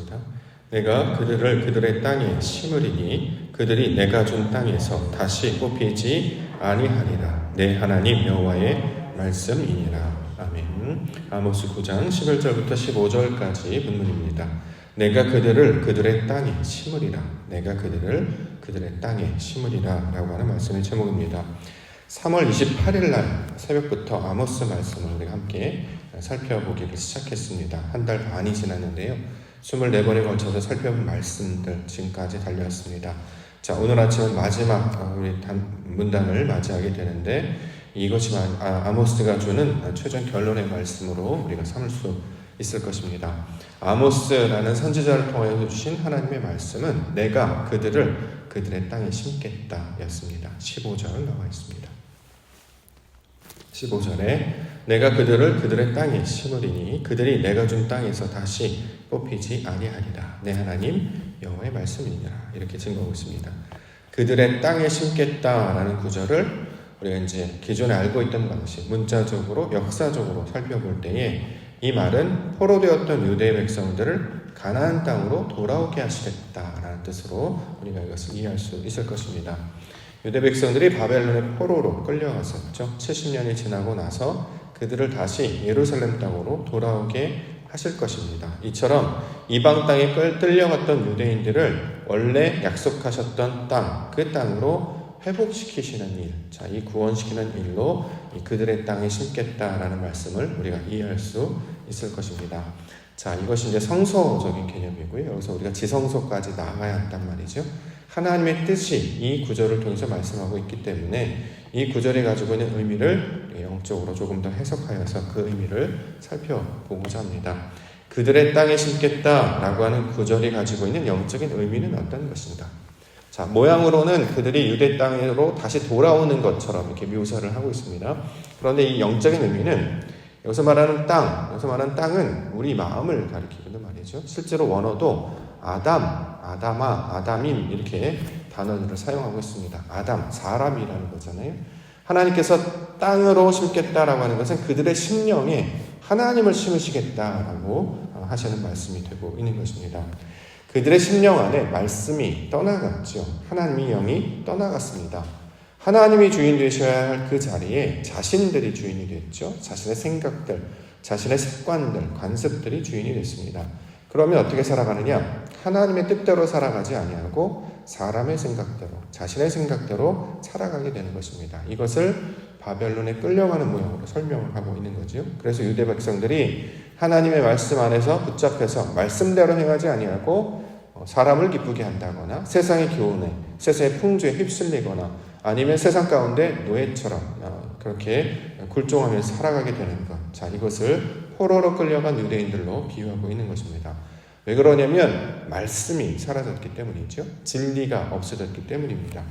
읽어보겠습니다. 내가 그들을 그들의 땅에 심으리니 그들이 내가 준 땅에서 다시 뽑히지 아니하리라. 내 하나님 여호와의 말씀이니라. 아멘. 아모스 9장 11절부터 15절까지 본문입니다. 내가 그들을 그들의 땅에 심으리라. 내가 그들을 그들의 땅에 심으리라 라고 하는 말씀의 제목입니다. 3월 28일 날 새벽부터 아모스 말씀을 우리가 함께 살펴보기를 시작했습니다. 한 달 반이 지났는데요. 24번에 걸쳐서 살펴본 말씀들 지금까지 달려왔습니다. 자, 오늘 아침은 마지막 우리 문단을 맞이하게 되는데 이것이 아모스가 주는 최종 결론의 말씀으로 우리가 삼을 수 있을 것입니다. 아모스라는 선지자를 통하여 주신 하나님의 말씀은 내가 그들을 그들의 땅에 심겠다 였습니다. 15절 나와 있습니다. 15절에 내가 그들을 그들의 땅에 심으리니 그들이 내가 준 땅에서 다시 뽑히지 아니하리라. 내 하나님 여호와의 말씀이니라. 이렇게 증거하고 있습니다. 그들의 땅에 심겠다라는 구절을 우리가 이제 기존에 알고 있던 방식, 문자적으로 역사적으로 살펴볼 때에 이 말은 포로되었던 유대 백성들을 가나안 땅으로 돌아오게 하시겠다라는 뜻으로 우리가 이것을 이해할 수 있을 것입니다. 유대 백성들이 바벨론의 포로로 끌려갔었죠. 70년이 지나고 나서 그들을 다시 예루살렘 땅으로 돌아오게 하실 것입니다. 이처럼 이방 땅에 끌려갔던 유대인들을 원래 약속하셨던 땅, 그 땅으로 회복시키시는 일, 자, 이 구원시키는 일로 그들의 땅에 심겠다라는 말씀을 우리가 이해할 수 있을 것입니다. 자, 이것이 이제 성소적인 개념이고요. 여기서 우리가 지성소까지 나아가야 한단 말이죠. 하나님의 뜻이 이 구절을 통해서 말씀하고 있기 때문에 이 구절이 가지고 있는 의미를 영적으로 조금 더 해석하여서 그 의미를 살펴보고자 합니다. 그들의 땅에 심겠다라고 하는 구절이 가지고 있는 영적인 의미는 어떤 것인가? 자, 모양으로는 그들이 유대 땅으로 다시 돌아오는 것처럼 이렇게 묘사를 하고 있습니다. 그런데 이 영적인 의미는 여기서 말하는 땅은 우리 마음을 가리키는 말이죠. 실제로 원어도 아담임 이렇게 단어를 사용하고 있습니다. 아담, 사람이라는 거잖아요. 하나님께서 땅으로 심겠다라고 하는 것은 그들의 심령에 하나님을 심으시겠다라고 하시는 말씀이 되고 있는 것입니다. 그들의 심령 안에 말씀이 떠나갔죠. 하나님의 영이 떠나갔습니다. 하나님이 주인 되셔야 할 그 자리에 자신들이 주인이 됐죠. 자신의 생각들, 자신의 습관들, 관습들이 주인이 됐습니다. 그러면 어떻게 살아가느냐? 하나님의 뜻대로 살아가지 아니하고 사람의 생각대로, 자신의 생각대로 살아가게 되는 것입니다. 이것을 바벨론에 끌려가는 모양으로 설명을 하고 있는 거죠. 그래서 유대 백성들이 하나님의 말씀 안에서 붙잡혀서 말씀대로 행하지 아니하고 사람을 기쁘게 한다거나 세상의 교훈에, 세상의 풍조에 휩쓸리거나 아니면 세상 가운데 노예처럼 그렇게 굴종하면서 살아가게 되는 것. 자, 이것을 포로로 끌려간 유대인들로 비유하고 있는 것입니다. 왜 그러냐면 말씀이 사라졌기 때문이죠. 진리가 없어졌기 때문입니다.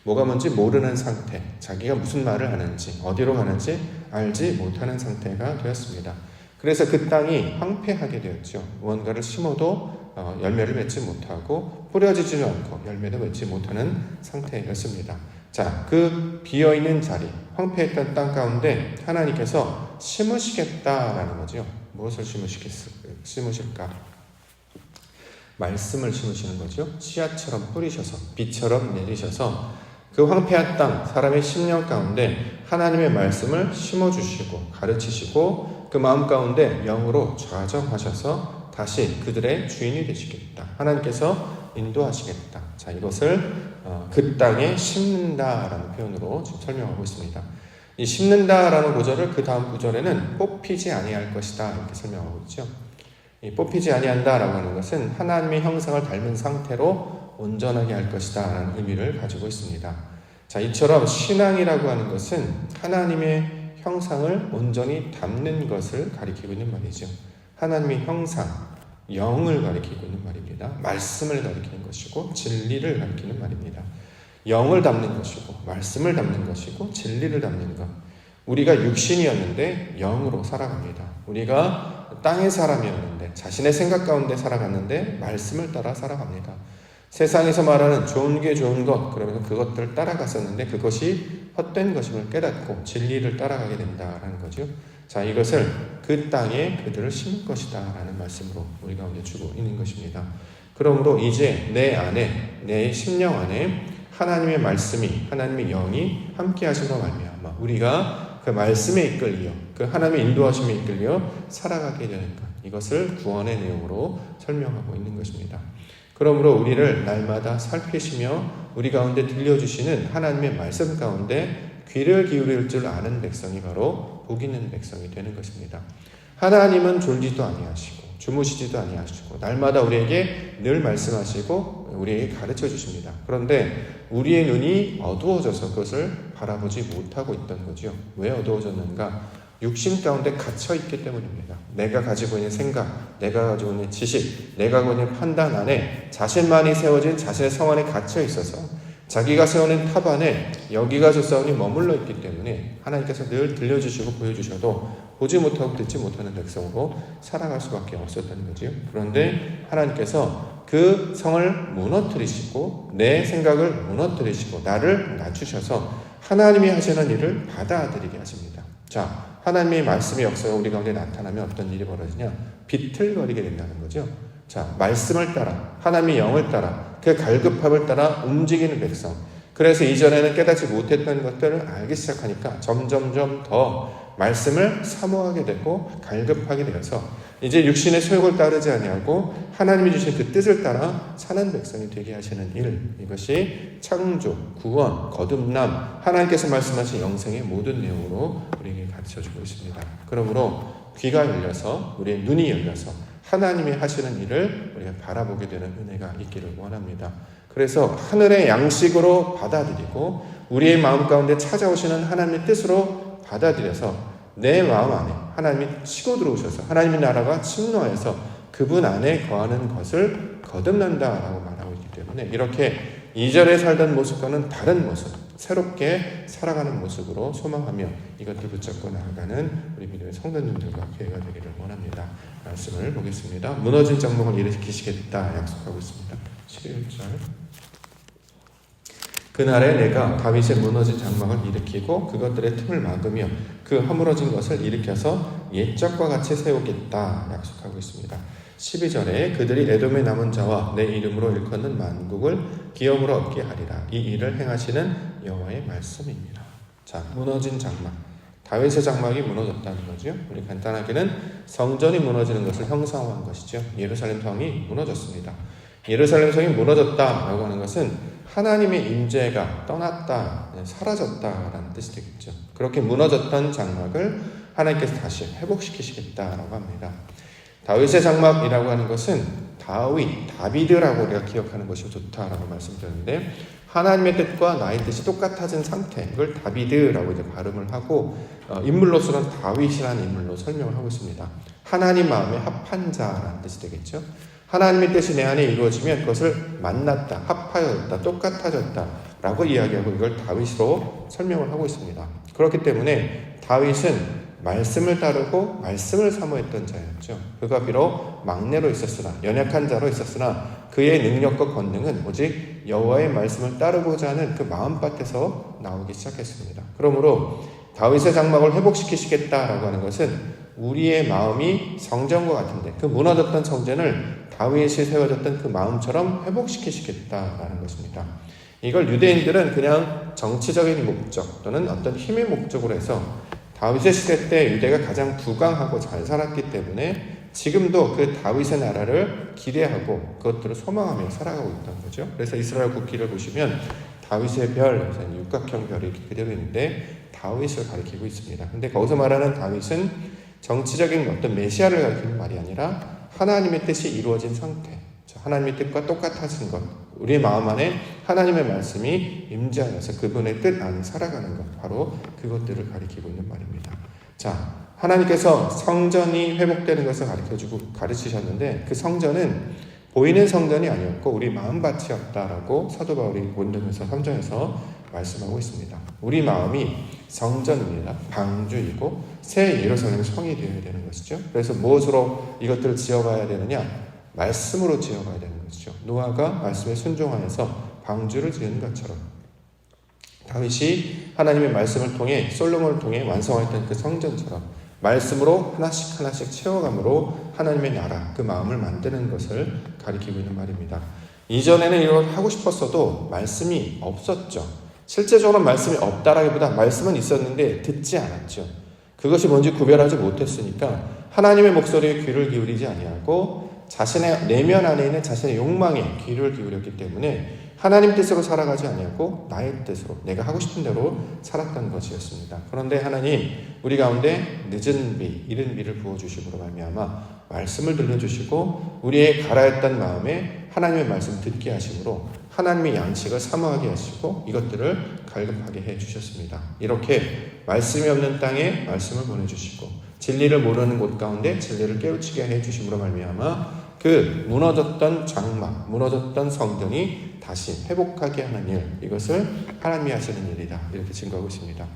뭐가 뭔지 모르는 상태, 자기가 무슨 말을 하는지, 어디로 가는지 알지 못하는 상태가 되었습니다. 그래서 그 땅이 황폐하게 되었죠. 무언가를 심어도 열매를 맺지 못하고 뿌려지지도 않고 열매도 맺지 못하는 상태였습니다. 자, 그 비어있는 자리, 황폐했던 땅 가운데 하나님께서 심으시겠다라는 거죠. 무엇을 심으실까? 말씀을 심으시는 거죠. 씨앗처럼 뿌리셔서 비처럼 내리셔서 그 황폐한 땅, 사람의 심령 가운데 하나님의 말씀을 심어주시고 가르치시고 그 마음 가운데 영으로 좌정하셔서 다시 그들의 주인이 되시겠다. 하나님께서 인도하시겠다. 자, 이것을 그 땅에 심는다라는 표현으로 지금 설명하고 있습니다. 이 심는다라는 구절을 그 다음 구절에는 뽑히지 아니할 것이다 이렇게 설명하고 있죠. 이 뽑히지 아니한다라고 하는 것은 하나님의 형상을 닮은 상태로 온전하게 할 것이다 라는 의미를 가지고 있습니다. 자, 이처럼 신앙이라고 하는 것은 하나님의 형상을 온전히 담는 것을 가리키고 있는 말이죠. 하나님의 형상, 영을 가리키고 있는 말입니다. 말씀을 가리키는 것이고 진리를 가리키는 말입니다. 영을 담는 것이고 말씀을 담는 것이고 진리를 담는 것. 우리가 육신이었는데 영으로 살아갑니다. 우리가 땅의 사람이었는데 자신의 생각 가운데 살아갔는데 말씀을 따라 살아갑니다. 세상에서 말하는 좋은 게 좋은 것, 그러면 그것들을 따라갔었는데 그것이 헛된 것임을 깨닫고 진리를 따라가게 된다라는 거죠. 자, 이것을 그 땅에 그들을 심을 것이다 라는 말씀으로 우리 가운데 주고 있는 것입니다. 그러므로 이제 내 안에, 내 심령 안에 하나님의 말씀이, 하나님의 영이 함께 하심으로 말미암아 우리가 그 말씀에 이끌려, 그 하나님의 인도하심에 이끌려 살아가게 되는 것, 이것을 구원의 내용으로 설명하고 있는 것입니다. 그러므로 우리를 날마다 살피시며 우리 가운데 들려주시는 하나님의 말씀 가운데 귀를 기울일 줄 아는 백성이 바로 복 있는 백성이 되는 것입니다. 하나님은 졸지도 아니하시고 주무시지도 아니하시고 날마다 우리에게 늘 말씀하시고 우리에게 가르쳐 주십니다. 그런데 우리의 눈이 어두워져서 그것을 바라보지 못하고 있던 거죠. 왜 어두워졌는가? 육신 가운데 갇혀 있기 때문입니다. 내가 가지고 있는 생각, 내가 가지고 있는 지식, 내가 가지고 있는 판단 안에 자신만이 세워진 자신의 성 안에 갇혀 있어서 자기가 세우는 탑 안에 여기가 저싸우니 머물러 있기 때문에 하나님께서 늘 들려주시고 보여주셔도 보지 못하고 듣지 못하는 백성으로 살아갈 수밖에 없었다는 거지요. 그런데 하나님께서 그 성을 무너뜨리시고 내 생각을 무너뜨리시고 나를 낮추셔서 하나님이 하시는 일을 받아들이게 하십니다. 자, 하나님의 말씀의 역사가 우리 가운데 나타나면 어떤 일이 벌어지냐? 비틀거리게 된다는 거죠. 자, 말씀을 따라, 하나님의 영을 따라, 그 갈급함을 따라 움직이는 백성. 그래서 이전에는 깨닫지 못했던 것들을 알기 시작하니까 점점점 더 말씀을 사모하게 되고 갈급하게 되어서 이제 육신의 소욕을 따르지 아니하고 하나님이 주신 그 뜻을 따라 사는 백성이 되게 하시는 일, 이것이 창조, 구원, 거듭남, 하나님께서 말씀하신 영생의 모든 내용으로 우리에게 가르쳐주고 있습니다. 그러므로 귀가 열려서 우리의 눈이 열려서 하나님이 하시는 일을 우리가 바라보게 되는 은혜가 있기를 원합니다. 그래서 하늘의 양식으로 받아들이고 우리의 마음 가운데 찾아오시는 하나님의 뜻으로 받아들여서 내 마음 안에 하나님이 치고 들어오셔서 하나님의 나라가 침노하여서 그분 안에 거하는 것을 거듭난다라고 말하고 있기 때문에 이렇게 이전에 살던 모습과는 다른 모습, 새롭게 살아가는 모습으로 소망하며 이것들 붙잡고 나아가는 우리 믿음의 성도님들과 교회가 되기를 원합니다. 말씀을 보겠습니다. 무너진 장막을 일으키시겠다 약속하고 있습니다. 11절. 그날에 내가 다윗의 무너진 장막을 일으키고 그것들의 틈을 막으며 그 허물어진 것을 일으켜서 옛적과 같이 세우겠다 약속하고 있습니다. 12절에 그들이 에돔의 남은 자와 내 이름으로 일컫는 만국을 기업으로 얻게 하리라. 이 일을 행하시는 여호와의 말씀입니다. 자, 무너진 장막. 다윗의 장막이 무너졌다는 거죠. 우리 간단하게는 성전이 무너지는 것을 형상화한 것이죠. 예루살렘 성이 무너졌습니다. 예루살렘 성이 무너졌다라고 하는 것은 하나님의 임재가 떠났다, 사라졌다라는 뜻이 되겠죠. 그렇게 무너졌던 장막을 하나님께서 다시 회복시키시겠다라고 합니다. 다윗의 장막이라고 하는 것은 다비드라고 우리가 기억하는 것이 좋다라고 말씀드렸는데 하나님의 뜻과 나의 뜻이 똑같아진 상태, 이걸 다비드라고 이제 발음을 하고 인물로서는 다윗이라는 인물로 설명을 하고 있습니다. 하나님 마음에 합한 자라는 뜻이 되겠죠. 하나님의 뜻이 내 안에 이루어지면 그것을 만났다, 합하였다, 똑같아졌다 라고 이야기하고 이걸 다윗으로 설명을 하고 있습니다. 그렇기 때문에 다윗은 말씀을 따르고 말씀을 사모했던 자였죠. 그가 비록 막내로 있었으나 연약한 자로 있었으나 그의 능력과 권능은 오직 여호와의 말씀을 따르고자 하는 그 마음밭에서 나오기 시작했습니다. 그러므로 다윗의 장막을 회복시키시겠다라고 하는 것은 우리의 마음이 성전과 같은데 그 무너졌던 성전을 다윗이 세워졌던 그 마음처럼 회복시키시겠다라는 것입니다. 이걸 유대인들은 그냥 정치적인 목적 또는 어떤 힘의 목적으로 해서 다윗의 시대 때 유대가 가장 부강하고 잘 살았기 때문에 지금도 그 다윗의 나라를 기대하고 그것들을 소망하며 살아가고 있던 거죠. 그래서 이스라엘 국기를 보시면 다윗의 별, 육각형 별이 그대로 있는데 다윗을 가리키고 있습니다. 근데 거기서 말하는 다윗은 정치적인 어떤 메시아를 가리키는 말이 아니라 하나님의 뜻이 이루어진 상태, 하나님의 뜻과 똑같아진 것, 우리의 마음 안에 하나님의 말씀이 임재하여서 그분의 뜻 안에 살아가는 것, 바로 그것들을 가리키고 있는 말입니다. 자, 하나님께서 성전이 회복되는 것을 가르치셨는데 그 성전은 보이는 성전이 아니었고 우리 마음밭이었다라고 사도 바울이 본문에서 3장에서 말씀하고 있습니다. 우리 마음이 성전입니다. 방주이고 새 예루살렘 성이 되어야 되는 것이죠. 그래서 무엇으로 이것들을 지어가야 되느냐? 말씀으로 지어가야 되는 것이죠. 노아가 말씀에 순종하여서 방주를 지은 것처럼 다윗이 하나님의 말씀을 통해 솔로몬을 통해 완성했던 그 성전처럼 말씀으로 하나씩 하나씩 채워감으로 하나님의 나라, 그 마음을 만드는 것을 가리키고 있는 말입니다. 이전에는 이걸 하고 싶었어도 말씀이 없었죠. 실제적으로 말씀이 없다라기보다 말씀은 있었는데 듣지 않았죠. 그것이 뭔지 구별하지 못했으니까 하나님의 목소리에 귀를 기울이지 아니하고 자신의 내면 안에 있는 자신의 욕망에 귀를 기울였기 때문에 하나님 뜻으로 살아가지 아니하고 나의 뜻으로 내가 하고 싶은 대로 살았던 것이었습니다. 그런데 하나님 우리 가운데 늦은 비, 이른 비를 부어주심으로 말미암아 말씀을 들려주시고 우리의 가라앉던 마음에 하나님의 말씀 듣게 하심으로 하나님의 양식을 사모하게 하시고 이것들을 갈급하게 해주셨습니다. 이렇게 말씀이 없는 땅에 말씀을 보내주시고 진리를 모르는 곳 가운데 진리를 깨우치게 해주심으로 말미암아 그 무너졌던 장막, 무너졌던 성전이 다시 회복하게 하는 일, 이것을 하나님이 하시는 일이다, 이렇게 증거하고 있습니다.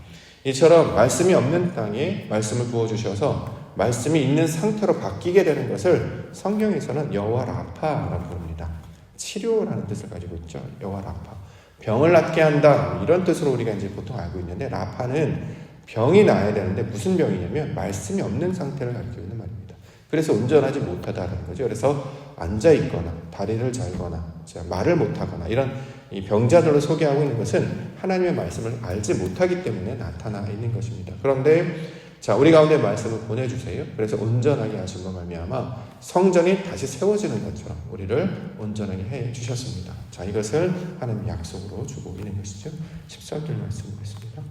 이처럼 말씀이 없는 땅에 말씀을 부어주셔서 말씀이 있는 상태로 바뀌게 되는 것을 성경에서는 여호와 라파라고 부릅니다. 치료라는 뜻을 가지고 있죠. 여호와 라파. 병을 낫게 한다, 이런 뜻으로 우리가 이제 보통 알고 있는데, 라파는 병이 나야 되는데 무슨 병이냐면 말씀이 없는 상태를 가리키고 있는 말입니다. 그래서 온전하지 못하다는 거죠. 그래서 앉아있거나 다리를 잘거나 말을 못하거나 이런 이 병자들을 소개하고 있는 것은 하나님의 말씀을 알지 못하기 때문에 나타나 있는 것입니다. 그런데 자, 우리 가운데 말씀을 보내주세요. 그래서 온전하게 하심으로 말미암아 성전이 다시 세워지는 것처럼 우리를 온전하게 해주셨습니다. 자, 이것을 하나님의 약속으로 주고 있는 것이죠. 14절 말씀 보겠습니다.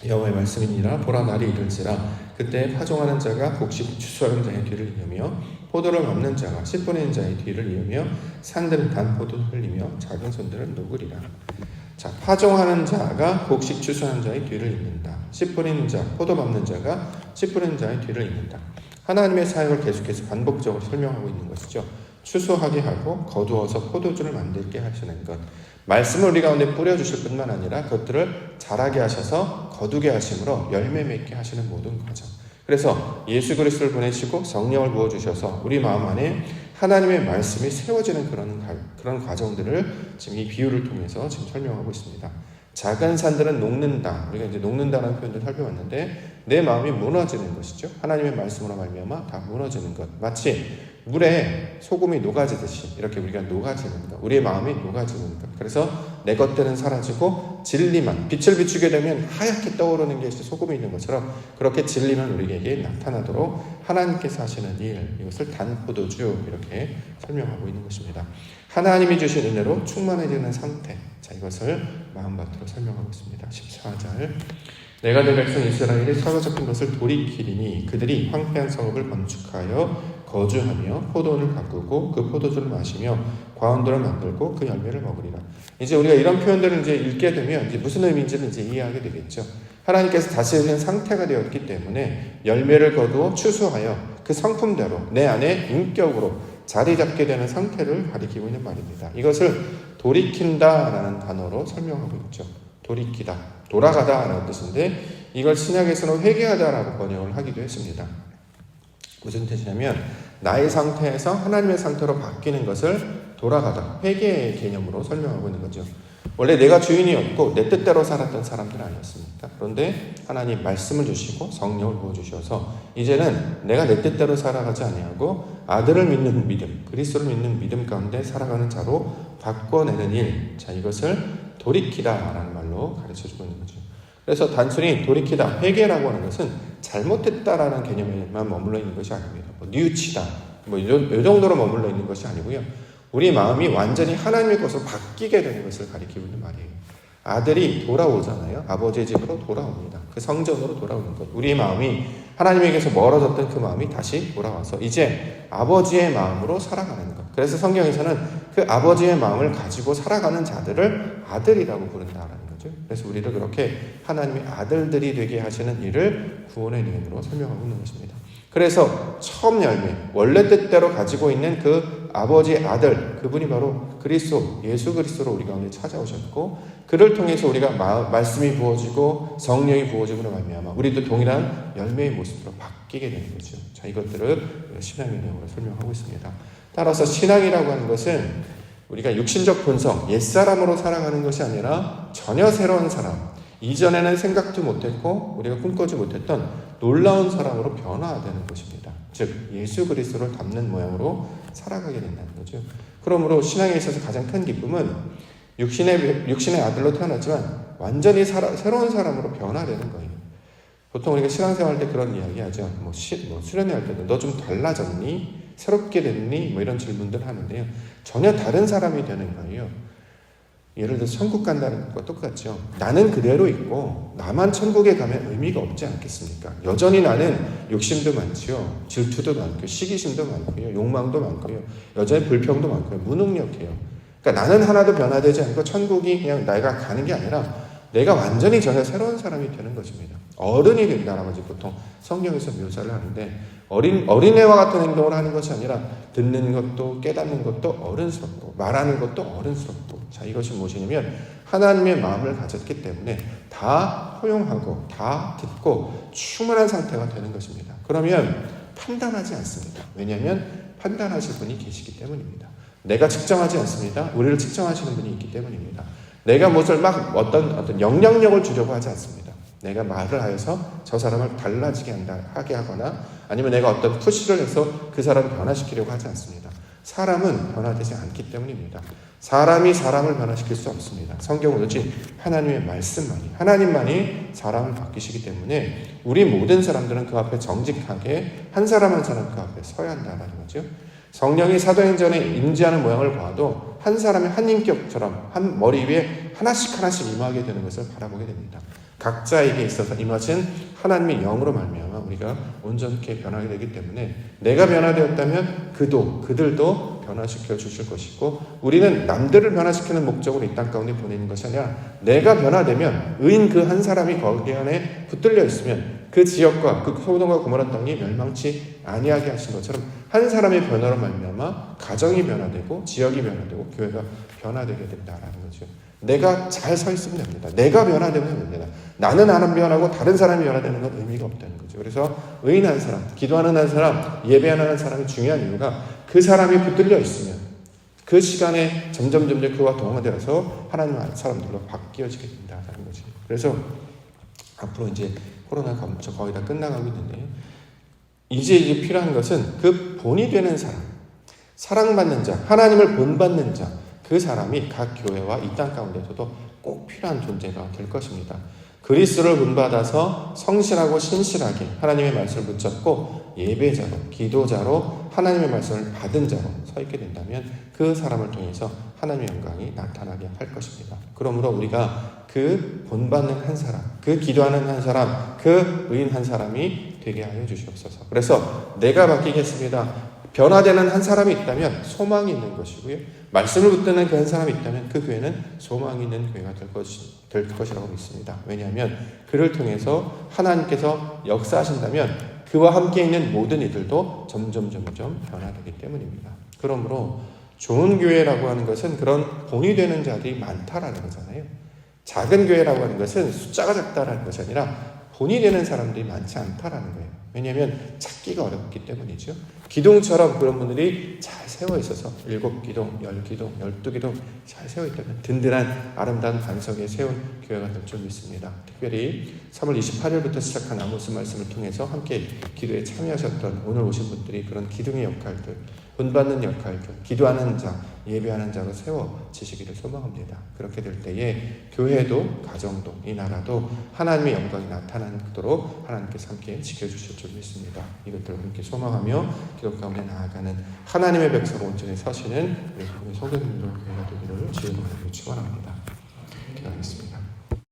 여호와의 말씀이니라. 보라, 날이 이를지라 그때 파종하는 자가 곡식 추수하는 자의 뒤를 이으며 포도를 밟는 자가 씨 뿌리는 자의 뒤를 이으며 산들은 단 포도를 흘리며 작은 손들은 녹으리라. 자, 파종하는 자가 곡식 추수하는 자의 뒤를 잇는다. 씨 뿌리는 자, 포도 밟는 자가 씨 뿌리는 자의 뒤를 잇는다. 하나님의 사역을 계속해서 반복적으로 설명하고 있는 것이죠. 추수하게 하고 거두어서 포도주를 만들게 하시는 것. 말씀을 우리 가운데 뿌려주실 뿐만 아니라 그것들을 자라게 하셔서 거두게 하심으로 열매 맺게 하시는 모든 과정. 그래서 예수 그리스도를 보내시고 성령을 부어주셔서 우리 마음 안에 하나님의 말씀이 세워지는 그런 과정들을 지금 이 비유를 통해서 지금 설명하고 있습니다. 작은 산들은 녹는다. 우리가 이제 녹는다는 표현을 살펴봤는데 내 마음이 무너지는 것이죠. 하나님의 말씀으로 말미암아 다 무너지는 것. 마치 물에 소금이 녹아지듯이 이렇게 우리가 녹아지는 것. 우리의 마음이 녹아지는 것. 그래서 내 것들은 사라지고 진리만, 빛을 비추게 되면 하얗게 떠오르는 게 소금이 있는 것처럼 그렇게 진리만 우리에게 나타나도록 하나님께서 하시는 일, 이것을 단포도주 이렇게 설명하고 있는 것입니다. 하나님이 주신 은혜로 충만해지는 상태. 자, 이것을 마음밭으로 설명하고 있습니다. 14절. 내가 내 백성 이스라엘이 사로잡힌 것을 돌이키리니 그들이 황폐한 성읍을 건축하여 거주하며 포도원을 가꾸고 그 포도주를 마시며 과원들을 만들고 그 열매를 먹으리라. 이제 우리가 이런 표현들을 이제 읽게 되면 이제 무슨 의미인지는 이제 이해하게 되겠죠. 하나님께서 다스리는 상태가 되었기 때문에 열매를 거두어 추수하여 그 성품대로 내 안에 인격으로 자리 잡게 되는 상태를 가리키고 있는 말입니다. 이것을 돌이킨다라는 단어로 설명하고 있죠. 돌이키다, 돌아가다라는 뜻인데 이걸 신약에서는 회개하다라고 번역을 하기도 했습니다. 무슨 뜻이냐면 나의 상태에서 하나님의 상태로 바뀌는 것을 돌아가다, 회개의 개념으로 설명하고 있는 거죠. 원래 내가 주인이었고 내 뜻대로 살았던 사람들은 아니었습니다. 그런데 하나님 말씀을 주시고 성령을 부어주셔서 이제는 내가 내 뜻대로 살아가지 아니하고 아들을 믿는 믿음, 그리스도를 믿는 믿음 가운데 살아가는 자로 바꿔내는 일. 자, 이것을 돌이키다라는 말로 가르쳐주고 있는 거죠. 그래서 단순히 돌이키다, 회개라고 하는 것은 잘못했다라는 개념에만 머물러 있는 것이 아닙니다. 뉘우치다, 이 정도로 머물러 있는 것이 아니고요. 우리 마음이 완전히 하나님의 것으로 바뀌게 되는 것을 가리키고 있는 말이에요. 아들이 돌아오잖아요. 아버지의 집으로 돌아옵니다. 그 성전으로 돌아오는 것. 우리의 마음이 하나님에게서 멀어졌던 그 마음이 다시 돌아와서 이제 아버지의 마음으로 살아가는 것. 그래서 성경에서는 그 아버지의 마음을 가지고 살아가는 자들을 아들이라고 부른다라는 거죠. 그래서 우리를 그렇게 하나님의 아들들이 되게 하시는 일을 구원의 내용으로 설명하고 있는 것입니다. 그래서 처음 열매, 원래 뜻대로 가지고 있는 그 아버지의 아들, 그분이 바로 그리스도, 예수 그리스도로 우리 가운데 찾아오셨고 그를 통해서 우리가 말씀이 부어지고 성령이 부어지고 말미암아 우리도 동일한 열매의 모습으로 바뀌게 되는 거죠. 자, 이것들을 신앙의 내용으로 설명하고 있습니다. 따라서 신앙이라고 하는 것은 우리가 육신적 본성, 옛사람으로 살아가는 것이 아니라 전혀 새로운 사람, 이전에는 생각도 못했고 우리가 꿈꾸지 못했던 놀라운 사람으로 변화되는 것입니다. 즉 예수 그리스도를 닮는 모양으로 살아가게 된다는 거죠. 그러므로 신앙에 있어서 가장 큰 기쁨은 육신의 아들로 태어났지만 완전히 새로운 사람으로 변화되는 거예요. 보통 우리가 신앙생활 때 그런 이야기 하죠. 수련회 할 때도 너 좀 달라졌니? 새롭게 됐니? 이런 질문들 하는데요. 전혀 다른 사람이 되는 거예요. 예를 들어서 천국 간다는 것과 똑같죠. 나는 그대로 있고 나만 천국에 가면 의미가 없지 않겠습니까? 여전히 나는 욕심도 많지요. 질투도 많고요. 시기심도 많고요. 욕망도 많고요. 여전히 불평도 많고요. 무능력해요. 그러니까 나는 하나도 변화되지 않고 천국이 그냥 내가 가는 게 아니라 내가 완전히 전혀 새로운 사람이 되는 것입니다. 어른이 된다라고 보통 성경에서 묘사를 하는데 어린애와 같은 행동을 하는 것이 아니라 듣는 것도 깨닫는 것도 어른스럽고 말하는 것도 어른스럽고 자 이것이 무엇이냐면 하나님의 마음을 가졌기 때문에 다 포용하고 다 듣고 충만한 상태가 되는 것입니다. 그러면 판단하지 않습니다. 왜냐하면 판단하실 분이 계시기 때문입니다. 내가 측정하지 않습니다. 우리를 측정하시는 분이 있기 때문입니다. 내가 무엇을 막 어떤 영향력을 주려고 하지 않습니다. 내가 말을 하여서 저 사람을 달라지게 하게 하거나 아니면 내가 어떤 푸시를 해서 그 사람을 변화시키려고 하지 않습니다. 사람은 변화되지 않기 때문입니다. 사람이 사람을 변화시킬 수 없습니다. 성경은 오직 하나님의 말씀만이 하나님만이 사람을 바뀌시기 때문에 우리 모든 사람들은 그 앞에 정직하게 한 사람 한 사람 그 앞에 서야 한다는 거죠. 성령이 사도행전에 임재하는 모양을 봐도 한 사람의 한 인격처럼 한 머리 위에 하나씩 임하게 되는 것을 바라보게 됩니다. 각자에게 있어서 이 맛은 하나님의 영으로 말미암아 우리가 온전케 변하게 되기 때문에 내가 변화되었다면 그들도 변화시켜 주실 것이고 우리는 남들을 변화시키는 목적으로 이 땅 가운데 보내는 것이 아니라 내가 변화되면 의인 그 한 사람이 거기 안에 붙들려 있으면 그 지역과 그 소돔과 고모라 땅이 멸망치 아니하게 하신 것처럼 한 사람의 변화로 말미암아 가정이 변화되고 지역이 변화되고 교회가 변화되게 된다라는 거죠. 내가 잘 서 있으면 됩니다. 내가 변화되면 됩니다. 나는 안 변하고 다른 사람이 변화되는 건 의미가 없다는 거죠. 그래서 의인 한 사람, 기도하는 한 사람, 예배하는 사람이 중요한 이유가 그 사람이 붙들려 있으면 그 시간에 점점 그와 동화되어서 하나님 사람들로 바뀌어지게 된다는 거죠. 그래서 앞으로 이제 코로나가 거의 다 끝나가고 있는데요. 이제 필요한 것은 그 본이 되는 사람, 사랑받는 자, 하나님을 본받는 자, 그 사람이 각 교회와 이 땅 가운데서도 꼭 필요한 존재가 될 것입니다. 그리스도를 본받아서 성실하고 신실하게 하나님의 말씀을 붙잡고 예배자로, 기도자로 하나님의 말씀을 받은 자로 서 있게 된다면 그 사람을 통해서 하나님의 영광이 나타나게 할 것입니다. 그러므로 우리가 그 본받는 한 사람, 그 기도하는 한 사람, 그 의인 한 사람이 되게 하여 주시옵소서. 그래서 내가 바뀌겠습니다. 변화되는 한 사람이 있다면 소망이 있는 것이고요. 말씀을 붙드는 그 한 사람이 있다면 그 교회는 소망이 있는 교회가 될 것이라고 믿습니다. 왜냐하면 그를 통해서 하나님께서 역사하신다면 그와 함께 있는 모든 이들도 점점 변화되기 때문입니다. 그러므로 좋은 교회라고 하는 것은 그런 본이 되는 자들이 많다라는 거잖아요. 작은 교회라고 하는 것은 숫자가 작다라는 것이 아니라 본이 되는 사람들이 많지 않다라는 거예요. 왜냐하면 찾기가 어렵기 때문이죠. 기둥처럼 그런 분들이 잘 세워 있어서 7기둥, 10기둥, 12기둥 잘 세워 있다면 든든한 아름다운 반석에 세운 교회가 될 줄 믿습니다. 특별히 3월 28일부터 시작한 아모스 말씀을 통해서 함께 기도에 참여하셨던 오늘 오신 분들이 그런 기둥의 역할들, 본받는 역할들, 기도하는 자, 예배하는 자로 세워지시기를 소망합니다. 그렇게 될 때에 교회도 가정도 이 나라도 하나님의 영광이 나타나도록 하나님께서 함께 지켜주실 줄 믿습니다. 이것들을 함께 소망하며 기도 가운데 나아가는 하나님의 백성 온전히 서시는 우리 성도님들 교회가 되기를 주의 이름으로 축원합니다. 기도하겠습니다.